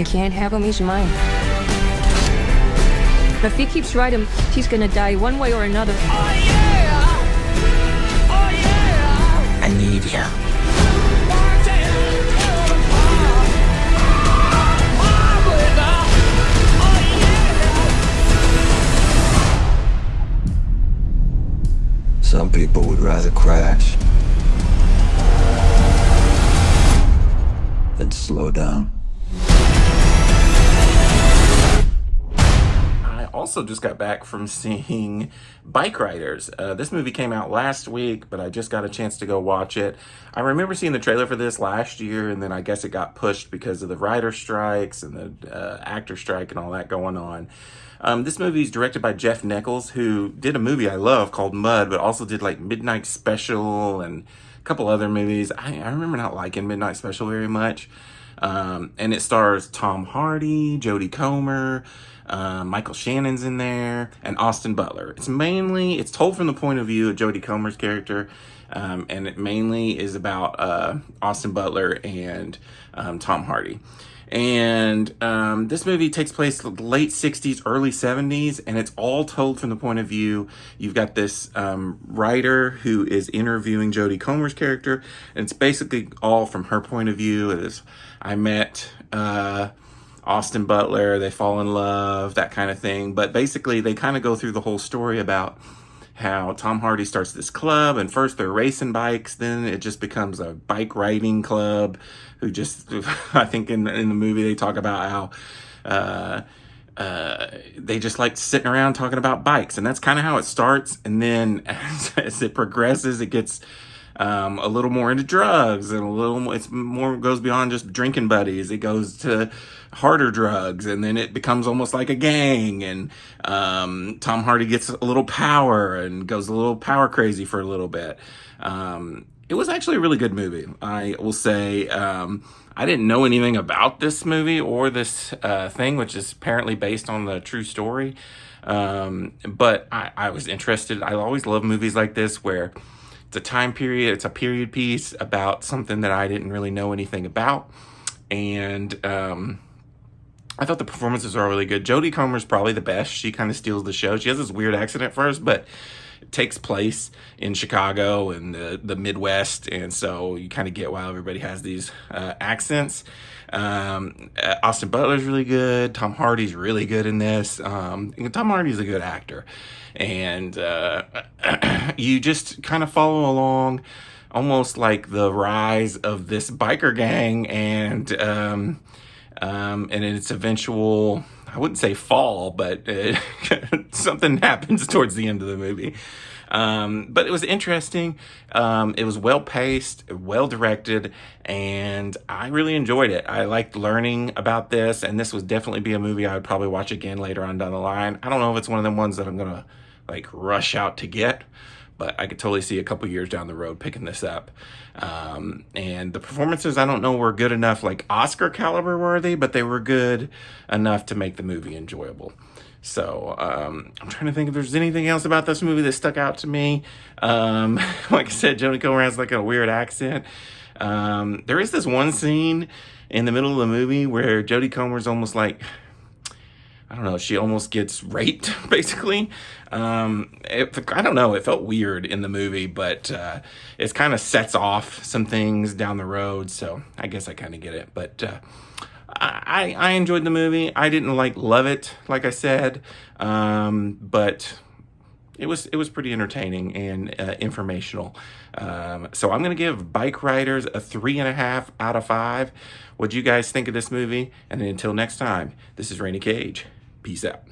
can't have him, he's mine. If he keeps riding, he's gonna die one way or another. Oh yeah! Oh yeah! I need you. Some people would rather crash than slow down. I also just got back from seeing Bikeriders. This movie came out last week, but I just got a chance to go watch it. I remember seeing the trailer for this last year, and then I guess it got pushed because of the writer strikes and the actor strike and all that going on. This movie is directed by Jeff Nichols, who did a movie I love called Mud, but also did like Midnight Special and a couple other movies. I remember not liking Midnight Special very much. And it stars Tom Hardy, Jodie Comer, Michael Shannon's in there, and Austin Butler. It's told from the point of view of Jodie Comer's character, and it mainly is about Austin Butler and Tom Hardy. And this movie takes place late 60s, early 70s, and it's all told from the point of view. You've got this writer who is interviewing Jodie Comer's character, and it's basically all from her point of view. I met Austin Butler, they fall in love, that kind of thing. But basically, they kind of go through the whole story about how Tom Hardy starts this club, and first they're racing bikes, then it just becomes a bike riding club. I think in the movie they talk about how they just like sitting around talking about bikes, and that's kind of how it starts. And then as it progresses, it gets a little more into drugs, and it's more goes beyond just drinking buddies. It goes to harder drugs, and then it becomes almost like a gang, and Tom Hardy gets a little power and goes a little power crazy for a little bit. It was actually a really good movie. I will say, I didn't know anything about this movie or this thing, which is apparently based on the true story. But I was interested. I always love movies like this where it's a time period, it's a period piece about something that I didn't really know anything about. And I thought the performances are really good. Jodie Comer's probably the best. She kind of steals the show. She has this weird accent at first, but it takes place in Chicago and the Midwest, and so you kind of get why everybody has these accents. Austin Butler's really good. Tom Hardy's really good in this. Tom Hardy's a good actor. And you just kind of follow along almost like the rise of this biker gang and its eventual, I wouldn't say fall, but something happens towards the end of the movie. But it was interesting. It was well paced, well directed, and I really enjoyed it. I liked learning about this, and this would definitely be a movie I would probably watch again later on down the line. I don't know if it's one of them ones that I'm gonna like rush out to get, but I could totally see a couple years down the road picking this up. And the performances, I don't know, were good enough, like Oscar caliber worthy, but they were good enough to make the movie enjoyable. So I'm trying to think if there's anything else about this movie that stuck out to me. Like I said, Jodie Comer has like a weird accent. There is this one scene in the middle of the movie where Jodie Comer's almost like, I don't know, she almost gets raped, basically. I don't know, it felt weird in the movie, but it kind of sets off some things down the road, so I guess I kind of get it. But I enjoyed the movie. I didn't love it, like I said, but it was pretty entertaining and informational. So I'm going to give Bikeriders a 3.5 out of 5. What'd you guys think of this movie? And until next time, this is Rainy Cage. Peace out.